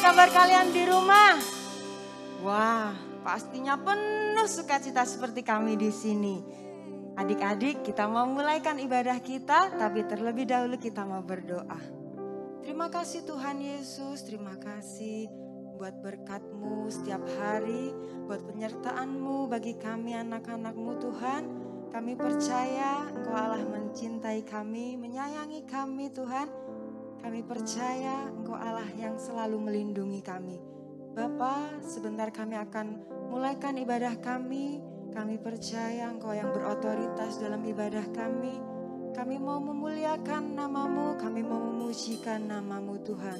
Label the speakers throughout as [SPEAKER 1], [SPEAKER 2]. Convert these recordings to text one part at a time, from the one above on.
[SPEAKER 1] kabar kalian di rumah? Wah, pastinya penuh sukacita seperti kami di sini. Adik-adik, kita mau mulaikan ibadah kita, tapi terlebih dahulu kita mau berdoa. Terima kasih Tuhan Yesus, terima kasih buat berkat-Mu setiap hari, buat penyertaan-Mu bagi kami anak-anak-Mu Tuhan. Kami percaya Engkau Allah mencintai kami, menyayangi kami Tuhan. Kami percaya Engkau Allah yang selalu melindungi kami. Bapa, sebentar kami akan mulaikan ibadah kami. Kami percaya Engkau yang berotoritas dalam ibadah kami. Kami mau memuliakan nama-Mu, kami mau memujikan nama-Mu Tuhan.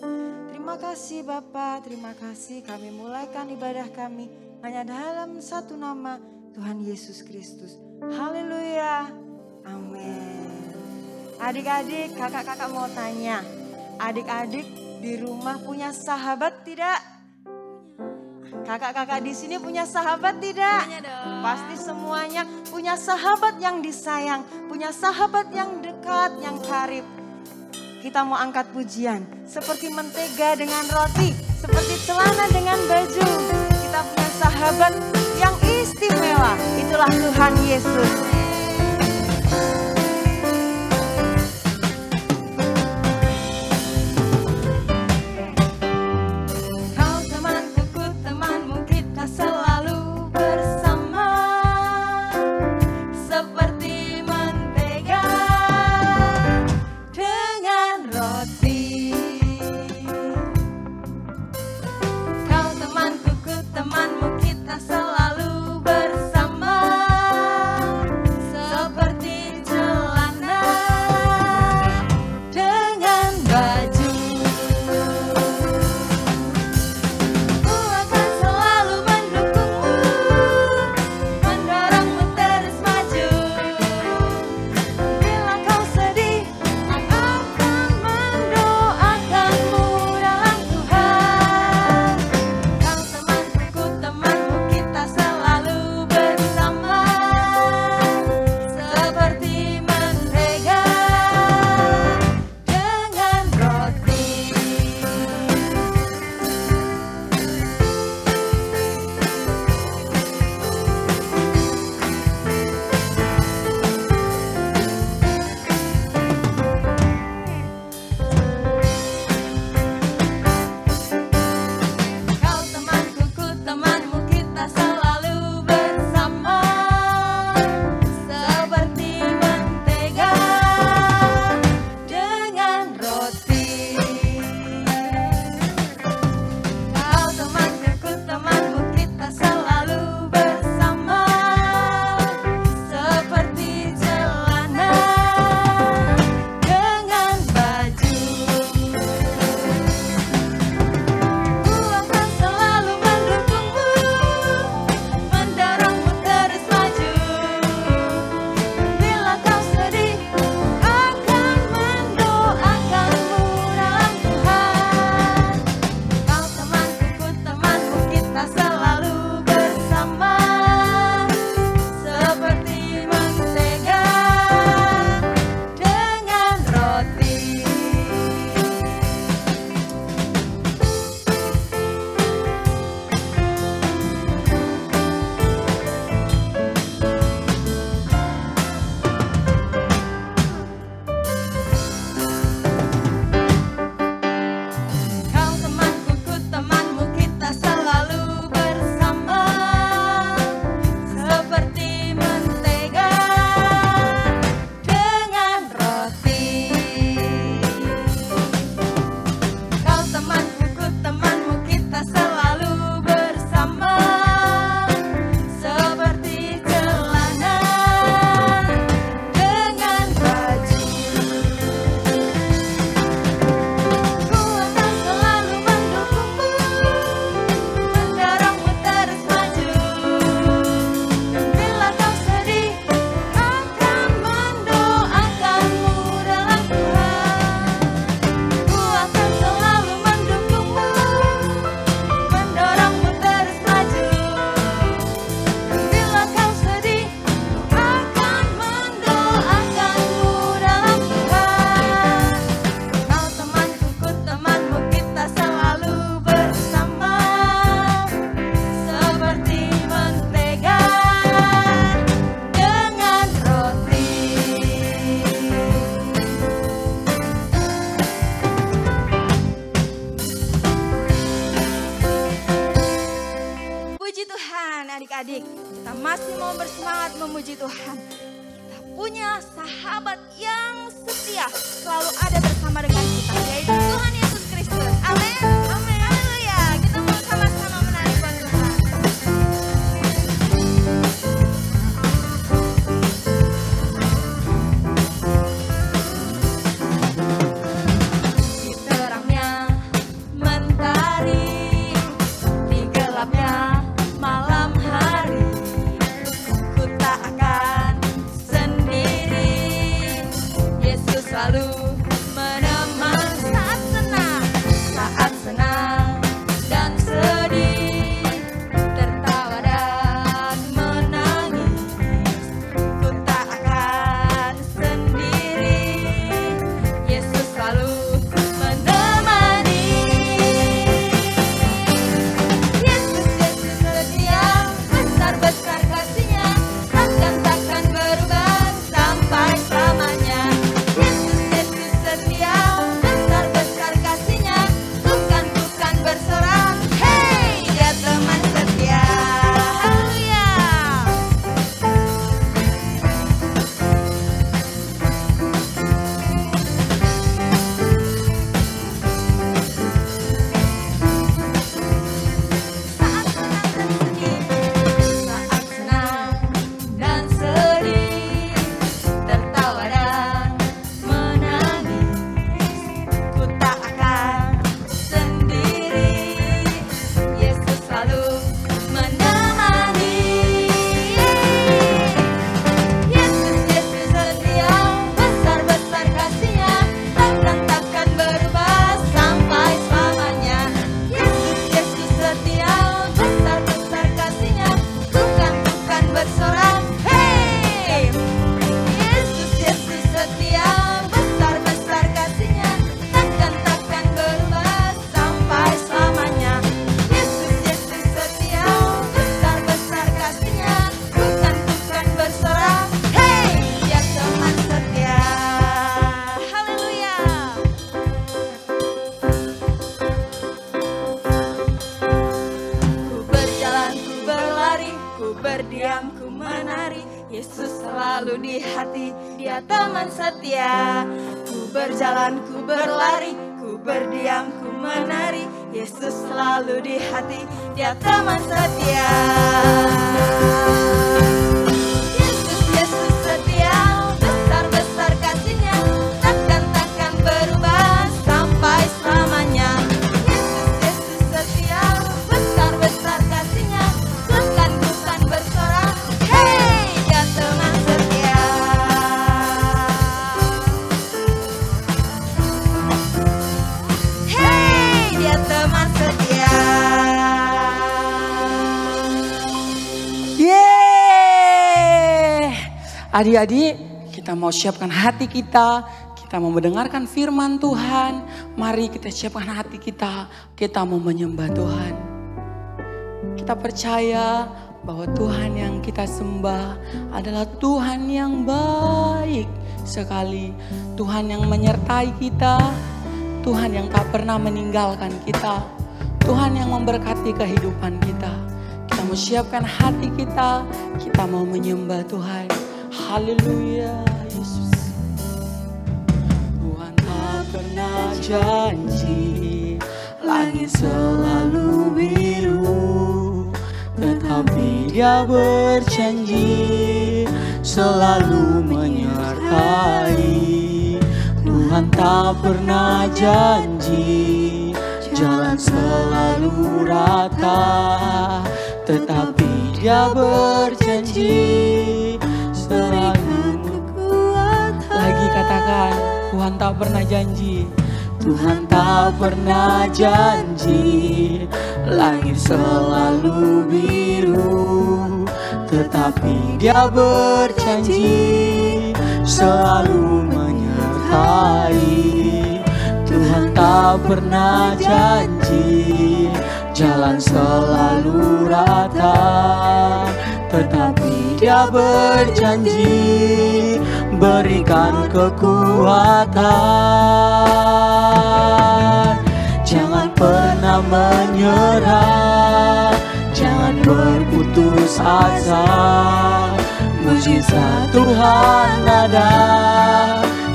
[SPEAKER 1] Terima kasih Bapa, terima kasih kami mulaikan ibadah kami hanya dalam satu nama Tuhan Yesus Kristus. Haleluya, amin. Adik-adik, kakak-kakak mau tanya. Adik-adik di rumah punya sahabat tidak? Kakak-kakak di sini punya sahabat tidak?
[SPEAKER 2] Punya dong.
[SPEAKER 1] Pasti semuanya punya sahabat yang disayang, punya sahabat yang dekat, yang karib. Kita mau angkat pujian, seperti mentega dengan roti, seperti celana dengan baju. Kita punya sahabat yang istimewa, itulah Tuhan Yesus.
[SPEAKER 2] masih mau bersemangat memuji Tuhan. Kita punya sahabat yang setia, selalu ada bersama dengan kita, yaitu Tuhan Yesus Kristus. Amin. Amin. Haleluya. Kita mau sama-sama menari buat Tuhan. Di terangnya mentari, di gelapnya malam hari, ku tak akan sendiri. Yesus selalu menemani saat senang dan sedih, tertawa dan menangis. Ku tak akan sendiri. Yesus selalu menemani. Yesus setia, besar-besar kasih-Nya, takkan berubah sampai selamanya. Yesus setia, besar-besar kasih-Nya, bukan bersorak. Hey, Dia teman setia. Haleluya. Saat senang dan sedih, tertawa dan menangis, ku tak akan sendiri. Yesus selalu menemani. Yesus setia, besar-besar kasih-Nya, takkan berubah sampai selamanya. Yesus setia, besar-besar kasih-Nya, bukan bersorak. Hey, Yesus setia, besar-besar kasih-Nya, takkan berubah sampai selamanya. Yesus setia, besar-besar kasih-Nya, bukan bersorak. Hey, Dia teman setia. Haleluya. Ku berjalan, ku berlari, ku berdiam, ku menari. Yesus selalu di hati, Dia teman setia. Ku berjalan, ku berlari, ku berdiam, ku menari. Yesus selalu di hati, Dia teman setia. Yesus setia, besar-besar kasih-Nya, takkan berubah sampai selamanya. Yesus setia, besar-besar kasih-Nya, bukan bersorak. Hey, Dia teman setia. Hey, Dia teman setia.
[SPEAKER 3] Yeay! Adik-adik, kita mau siapkan hati kita. Kita mau mendengarkan firman Tuhan. Mari kita siapkan hati kita. Kita mau menyembah Tuhan. Kita percaya bahwa Tuhan yang kita sembah adalah Tuhan yang baik sekali. Tuhan yang menyertai kita. Tuhan yang tak pernah meninggalkan kita. Tuhan yang memberkati kehidupan kita. Kita mau siapkan hati kita. Kita mau menyembah Tuhan. Haleluya, Yesus. Tuhan tak pernah janji langit selalu biru, tetapi Dia berjanji selalu menyertai. Tuhan tak pernah janji jalan selalu rata, tetapi Dia berjanji selalu kekuatan. Lagi katakan, Tuhan tak pernah janji. Tuhan tak pernah janji langit selalu biru, tetapi Dia berjanji selalu menyertai. Tuhan tak pernah janji jalan selalu rata, tetapi Dia berjanji berikan kekuatan. Jangan pernah menyerah, jangan berputus berputus asa. Mujizat Tuhan ada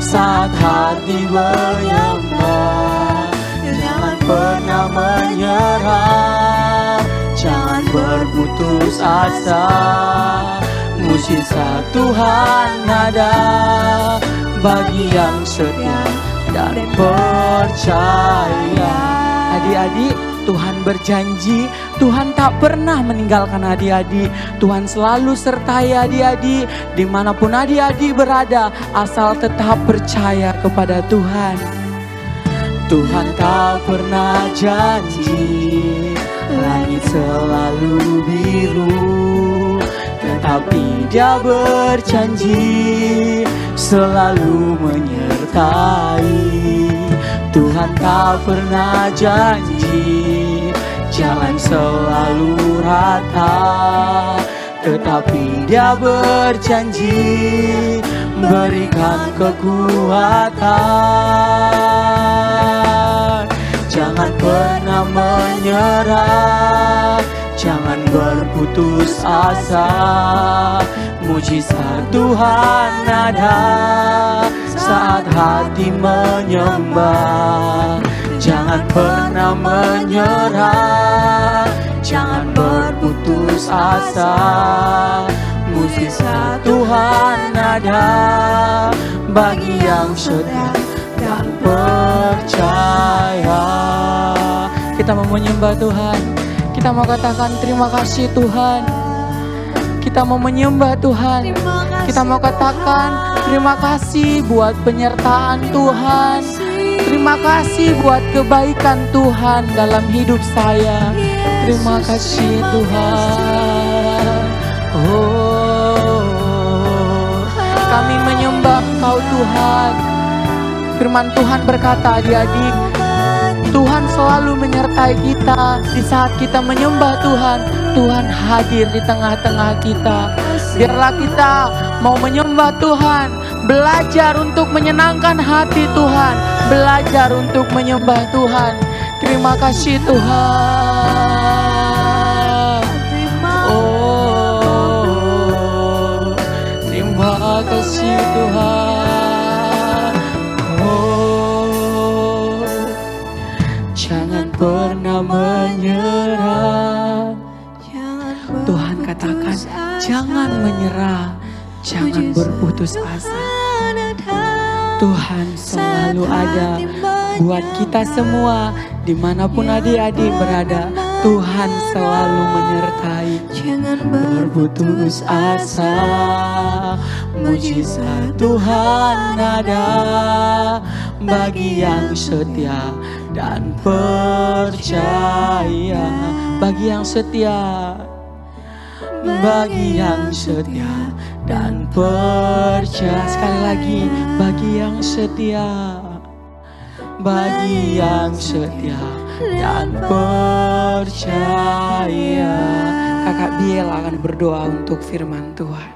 [SPEAKER 3] saat hati menyembah. Jangan pernah menyerah, jangan berputus asa. Mujizat Tuhan ada bagi yang setia dan percaya. Adik-adik, Tuhan berjanji, Tuhan tak pernah meninggalkan adik-adik. Tuhan selalu sertai adik-adik dimanapun adik-adik berada, asal tetap percaya kepada Tuhan. Tuhan tak pernah janji langit selalu biru, tetapi Dia berjanji selalu menyertai. Tuhan tak pernah janji jalan selalu rata, tetapi Dia berjanji berikan kekuatan. Jangan pernah menyerah, jangan berputus asa. Mujizat Tuhan ada saat hati menyembah. Jangan pernah menyerah, jangan berputus asa. Mujizat Tuhan ada bagi yang setia dan percaya. Kita mau menyembah Tuhan, kita mau katakan terima kasih Tuhan. Kita mau menyembah Tuhan, kita mau katakan terima kasih buat penyertaan Tuhan. Terima kasih buat kebaikan Tuhan dalam hidup saya. Terima kasih Tuhan. Oh, kami menyembah Engkau Tuhan. Firman Tuhan berkata, adik-adik, Tuhan selalu menyertai kita. Di saat kita menyembah Tuhan, Tuhan hadir di tengah-tengah kita. Biarlah kita mau menyembah Tuhan, belajar untuk menyenangkan hati Tuhan, belajar untuk menyembah Tuhan. Terima kasih Tuhan. Oh, terima kasih Tuhan. Oh, jangan pernah menyerah. Tuhan katakan, jangan menyerah, jangan berputus asa. Tuhan selalu ada buat kita semua, dimanapun adik-adik berada. Tuhan selalu menyertai. Jangan berputus asa, mujizat Tuhan ada bagi yang setia dan percaya. Bagi yang setia, bagi yang setia dan percaya. Sekali lagi, bagi yang setia, bagi yang setia dan percaya. Kakak Biel akan berdoa untuk firman Tuhan.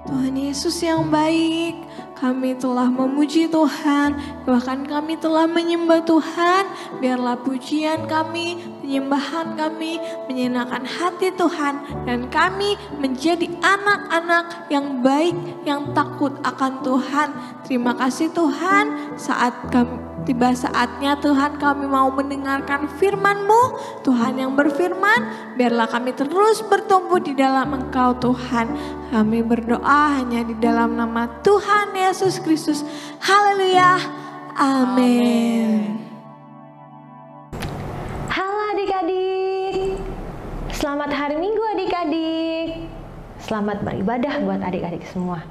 [SPEAKER 2] Tuhan Yesus yang baik, kami telah memuji Tuhan, bahkan kami telah menyembah Tuhan. Biarlah pujian kami, penyembahan kami menyenangkan hati Tuhan, dan kami menjadi anak-anak yang baik, yang takut akan Tuhan. Terima kasih Tuhan, saat kami tiba saatnya Tuhan kami mau mendengarkan firman-Mu. Tuhan yang berfirman, biarlah kami terus bertumbuh di dalam Engkau Tuhan. Kami berdoa hanya di dalam nama Tuhan Yesus Kristus. Haleluya. Amin.
[SPEAKER 4] Halo adik-adik. Selamat hari Minggu adik-adik. Selamat beribadah buat adik-adik semua.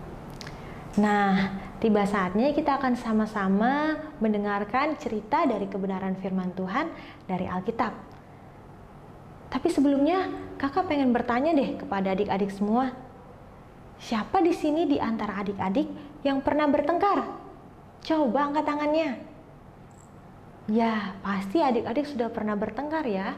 [SPEAKER 4] Nah, tiba saatnya kita akan sama-sama mendengarkan cerita dari kebenaran firman Tuhan dari Alkitab. Tapi sebelumnya, kakak pengen bertanya deh kepada adik-adik semua. Siapa di sini di antara adik-adik yang pernah bertengkar? Coba angkat tangannya. Ya, pasti adik-adik sudah pernah bertengkar ya.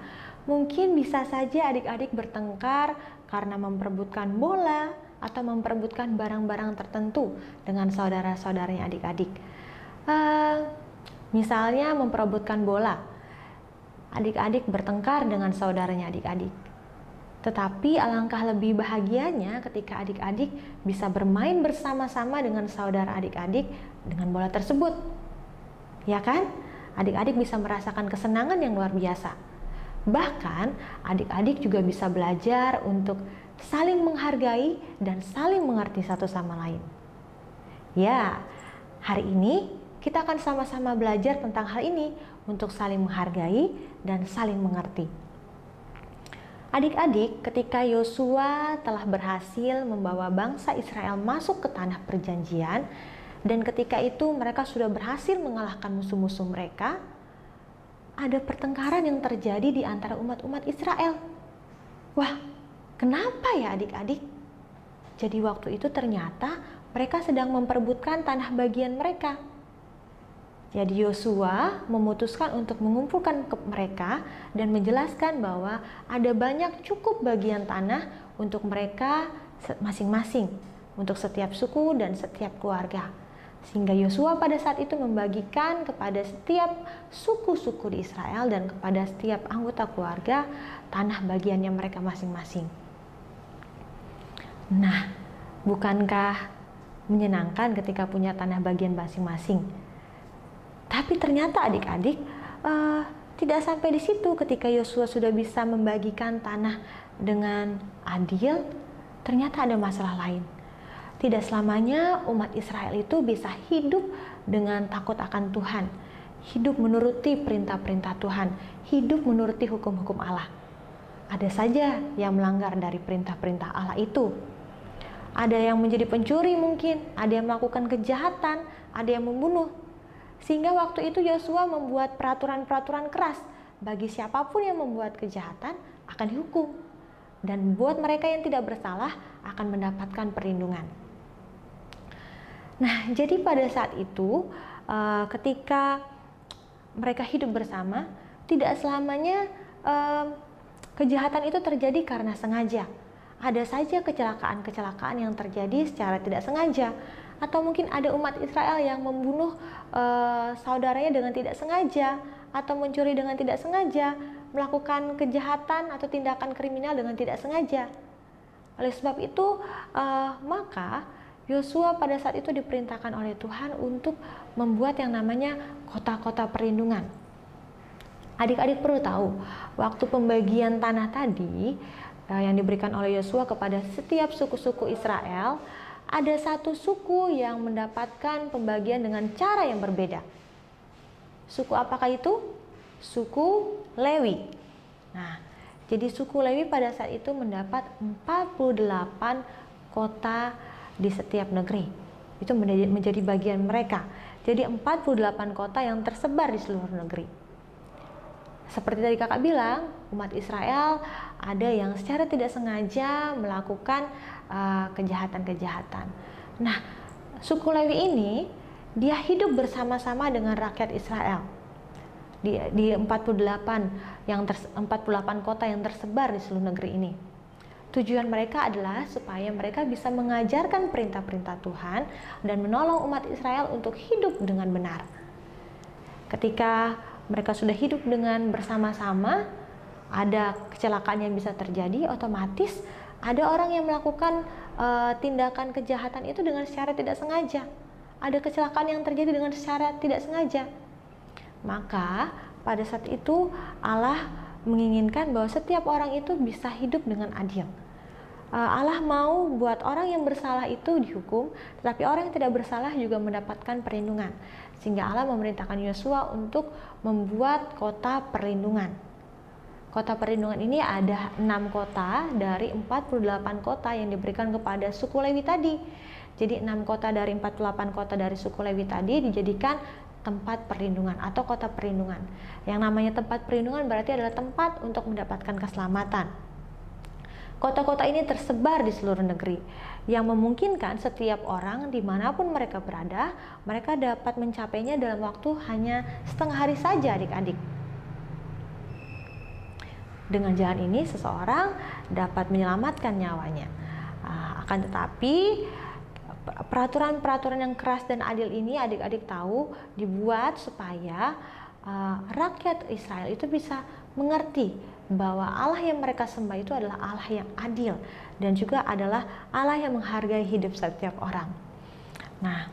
[SPEAKER 4] Mungkin bisa saja adik-adik bertengkar karena memperebutkan bola atau memperebutkan barang-barang tertentu dengan saudara-saudaranya adik-adik. Misalnya memperebutkan bola. Adik-adik bertengkar dengan saudaranya adik-adik. Tetapi alangkah lebih bahagianya ketika adik-adik bisa bermain bersama-sama dengan saudara adik-adik dengan bola tersebut. Ya kan? Adik-adik bisa merasakan kesenangan yang luar biasa. Bahkan adik-adik juga bisa belajar untuk saling menghargai dan saling mengerti satu sama lain. Ya, hari ini kita akan sama-sama belajar tentang hal ini untuk saling menghargai dan saling mengerti. Adik-adik, ketika Yosua telah berhasil membawa bangsa Israel masuk ke tanah perjanjian, dan ketika itu mereka sudah berhasil mengalahkan musuh-musuh mereka, ada pertengkaran yang terjadi di antara umat-umat Israel. Wah, kenapa ya adik-adik? Jadi waktu itu ternyata mereka sedang memperebutkan tanah bagian mereka. Jadi Yosua memutuskan untuk mengumpulkan mereka dan menjelaskan bahwa ada banyak cukup bagian tanah untuk mereka masing-masing, untuk setiap suku dan setiap keluarga. Sehingga Yosua pada saat itu membagikan kepada setiap suku-suku di Israel dan kepada setiap anggota keluarga tanah bagiannya mereka masing-masing. Nah, bukankah menyenangkan ketika punya tanah bagian masing-masing? Tapi ternyata adik-adik tidak sampai di situ. Ketika Yosua sudah bisa membagikan tanah dengan adil, ternyata ada masalah lain. Tidak selamanya umat Israel itu bisa hidup dengan takut akan Tuhan, hidup menuruti perintah-perintah Tuhan, hidup menuruti hukum-hukum Allah. Ada saja yang melanggar dari perintah-perintah Allah itu. Ada yang menjadi pencuri mungkin, ada yang melakukan kejahatan, ada yang membunuh. Sehingga waktu itu Yosua membuat peraturan-peraturan keras bagi siapapun yang membuat kejahatan akan dihukum. Dan buat mereka yang tidak bersalah akan mendapatkan perlindungan. Nah, jadi pada saat itu ketika mereka hidup bersama, tidak selamanya kejahatan itu terjadi karena sengaja. Ada saja kecelakaan-kecelakaan yang terjadi secara tidak sengaja. Atau mungkin ada umat Israel yang membunuh saudaranya dengan tidak sengaja, atau mencuri dengan tidak sengaja, melakukan kejahatan atau tindakan kriminal dengan tidak sengaja. Oleh sebab itu, maka Yosua pada saat itu diperintahkan oleh Tuhan untuk membuat yang namanya kota-kota perlindungan. Adik-adik perlu tahu, waktu pembagian tanah tadi yang diberikan oleh Yosua kepada setiap suku-suku Israel, ada satu suku yang mendapatkan pembagian dengan cara yang berbeda. Suku apakah itu? Suku Lewi. Nah, jadi suku Lewi pada saat itu mendapat 48 kota di setiap negeri. Itu menjadi bagian mereka. Jadi 48 kota yang tersebar di seluruh negeri. Seperti tadi kakak bilang, umat Israel ada yang secara tidak sengaja melakukan kejahatan-kejahatan. Nah, suku Lewi ini dia hidup bersama-sama dengan rakyat Israel di 48 kota yang tersebar di seluruh negeri ini. Tujuan mereka adalah supaya mereka bisa mengajarkan perintah-perintah Tuhan dan menolong umat Israel untuk hidup dengan benar. Ketika mereka sudah hidup dengan bersama-sama, ada kecelakaan yang bisa terjadi, otomatis ada orang yang melakukan tindakan kejahatan itu dengan secara tidak sengaja. Ada kecelakaan yang terjadi dengan secara tidak sengaja. Maka pada saat itu Allah menginginkan bahwa setiap orang itu bisa hidup dengan adil. Allah mau buat orang yang bersalah itu dihukum, tetapi orang yang tidak bersalah juga mendapatkan perlindungan. Sehingga Allah memerintahkan Yosua untuk membuat kota perlindungan. Kota perlindungan ini ada 6 kota dari 48 kota yang diberikan kepada suku Lewi tadi. Jadi 6 kota dari 48 kota dari suku Lewi tadi dijadikan tempat perlindungan atau kota perlindungan. Yang namanya tempat perlindungan berarti adalah tempat untuk mendapatkan keselamatan. Kota-kota ini tersebar di seluruh negeri, yang memungkinkan setiap orang dimanapun mereka berada, mereka dapat mencapainya dalam waktu hanya setengah hari saja adik-adik. Dengan jalan ini seseorang dapat menyelamatkan nyawanya. Akan tetapi peraturan-peraturan yang keras dan adil ini adik-adik tahu dibuat supaya rakyat Israel itu bisa mengerti bahwa Allah yang mereka sembah itu adalah Allah yang adil dan juga adalah Allah yang menghargai hidup setiap orang. Nah,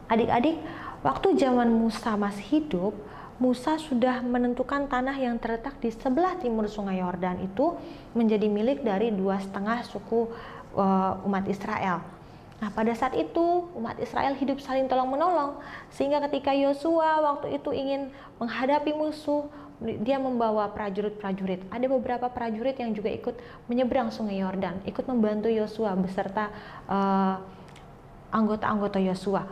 [SPEAKER 4] adik-adik, waktu zaman Musa masih hidup, Musa sudah menentukan tanah yang terletak di sebelah timur Sungai Yordan itu menjadi milik dari 2,5 suku umat Israel. Nah, pada saat itu umat Israel hidup saling tolong-menolong, sehingga ketika Yosua waktu itu ingin menghadapi musuh, dia membawa prajurit-prajurit. Ada beberapa prajurit yang juga ikut menyeberang Sungai Yordan, ikut membantu Yosua beserta anggota-anggota Yosua.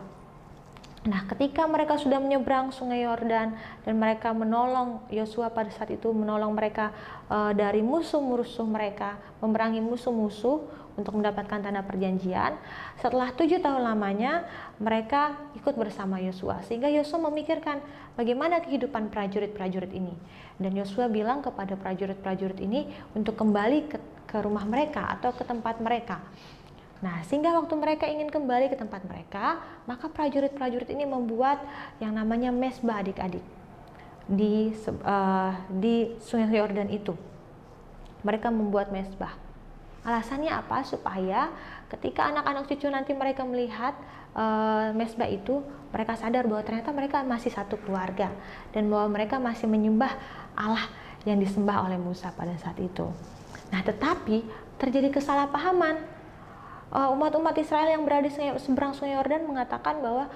[SPEAKER 4] Nah, ketika mereka sudah menyeberang Sungai Yordan dan mereka menolong Yosua pada saat itu, menolong mereka dari musuh-musuh mereka, memerangi musuh-musuh untuk mendapatkan tanah perjanjian. Setelah 7 tahun lamanya, mereka ikut bersama Yosua, sehingga Yosua memikirkan bagaimana kehidupan prajurit-prajurit ini. Dan Yosua bilang kepada prajurit-prajurit ini untuk kembali ke rumah mereka atau ke tempat mereka. Nah, sehingga waktu mereka ingin kembali ke tempat mereka, maka prajurit-prajurit ini membuat yang namanya mesbah, adik-adik, di Sungai Yordan itu. Mereka membuat mesbah. Alasannya apa? Supaya ketika anak-anak cucu nanti mereka melihat mesbah itu, mereka sadar bahwa ternyata mereka masih satu keluarga dan bahwa mereka masih menyembah Allah yang disembah oleh Musa pada saat itu. Nah, tetapi terjadi kesalahpahaman. Umat-umat Israel yang berada di seberang Sungai Yordan mengatakan bahwa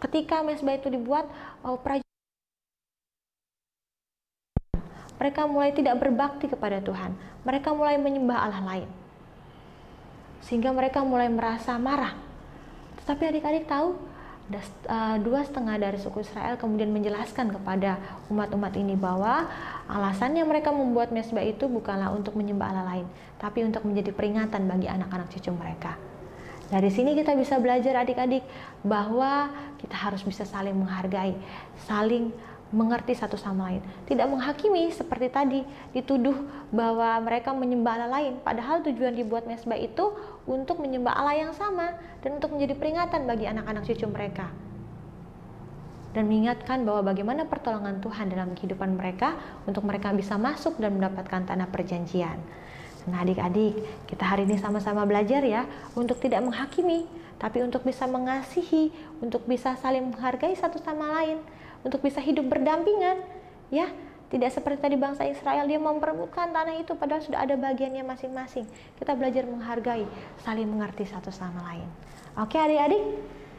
[SPEAKER 4] ketika mesbah itu dibuat, mereka mulai tidak berbakti kepada Tuhan. Mereka mulai menyembah Allah lain, sehingga mereka mulai merasa marah. Tetapi adik-adik tahu, 2,5 dari suku Israel kemudian menjelaskan kepada umat-umat ini bahwa alasannya mereka membuat mesbah itu bukanlah untuk menyembah Allah lain, tapi untuk menjadi peringatan bagi anak-anak cucu mereka. Dari sini kita bisa belajar adik-adik bahwa kita harus bisa saling menghargai, saling mengerti satu sama lain, tidak menghakimi seperti tadi dituduh bahwa mereka menyembah Allah lain, padahal tujuan dibuat mesbah itu untuk menyembah Allah yang sama dan untuk menjadi peringatan bagi anak-anak cucu mereka dan mengingatkan bahwa bagaimana pertolongan Tuhan dalam kehidupan mereka untuk mereka bisa masuk dan mendapatkan tanah perjanjian. Nah, adik-adik, kita hari ini sama-sama belajar ya untuk tidak menghakimi, tapi untuk bisa mengasihi, untuk bisa saling menghargai satu sama lain, untuk bisa hidup berdampingan, ya. Tidak seperti tadi bangsa Israel, dia memperebutkan tanah itu padahal sudah ada bagiannya masing-masing. Kita belajar menghargai, saling mengerti satu sama lain. Oke adik-adik,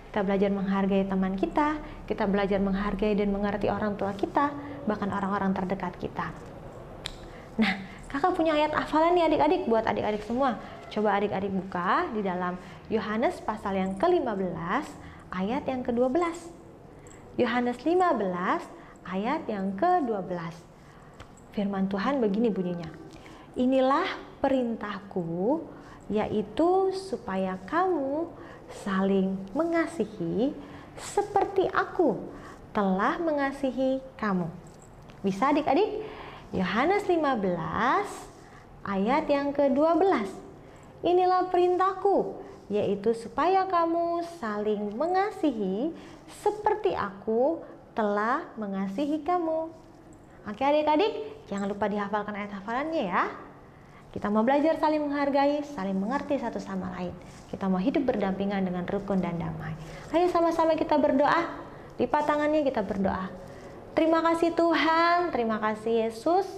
[SPEAKER 4] kita belajar menghargai teman kita belajar menghargai dan mengerti orang tua kita, bahkan orang-orang terdekat kita. Nah, kakak punya ayat hafalan nih adik-adik, buat adik-adik semua. Coba adik-adik buka di dalam Yohanes pasal yang ke-15 ayat yang ke-12. Yohanes 15 ayat yang ke-12. Firman Tuhan begini bunyinya. Inilah perintahku, yaitu supaya kamu saling mengasihi seperti aku telah mengasihi kamu. Bisa adik-adik? Yohanes 15 ayat yang ke-12. Inilah perintahku, yaitu supaya kamu saling mengasihi seperti aku telah mengasihi kamu. Oke adik-adik, jangan lupa dihafalkan ayat hafalannya ya. Kita mau belajar saling menghargai, saling mengerti satu sama lain. Kita mau hidup berdampingan dengan rukun dan damai. Ayo sama-sama kita berdoa. Lipat tangannya, kita berdoa. Terima kasih Tuhan, terima kasih Yesus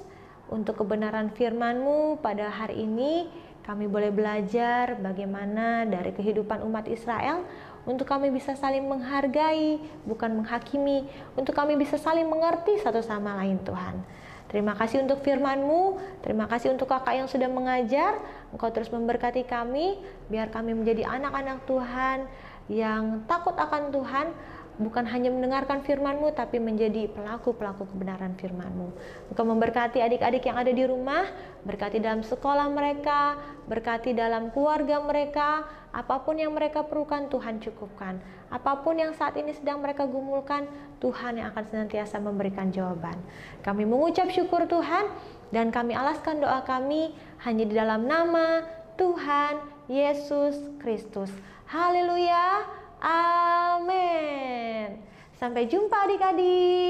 [SPEAKER 4] untuk kebenaran firman-Mu pada hari ini. Kami boleh belajar bagaimana dari kehidupan umat Israel untuk kami bisa saling menghargai, bukan menghakimi, untuk kami bisa saling mengerti satu sama lain Tuhan. Terima kasih untuk firman-Mu, terima kasih untuk kakak yang sudah mengajar. Engkau terus memberkati kami, biar kami menjadi anak-anak Tuhan yang takut akan Tuhan, bukan hanya mendengarkan firman-Mu, tapi menjadi pelaku-pelaku kebenaran firman-Mu. Engkau memberkati adik-adik yang ada di rumah, berkati dalam sekolah mereka, berkati dalam keluarga mereka, apapun yang mereka perlukan Tuhan cukupkan. Apapun yang saat ini sedang mereka gumulkan, Tuhan yang akan senantiasa memberikan jawaban. Kami mengucap syukur Tuhan, dan kami alaskan doa kami hanya di dalam nama Tuhan Yesus Kristus. Haleluya. Amin. Sampai jumpa adik-adik.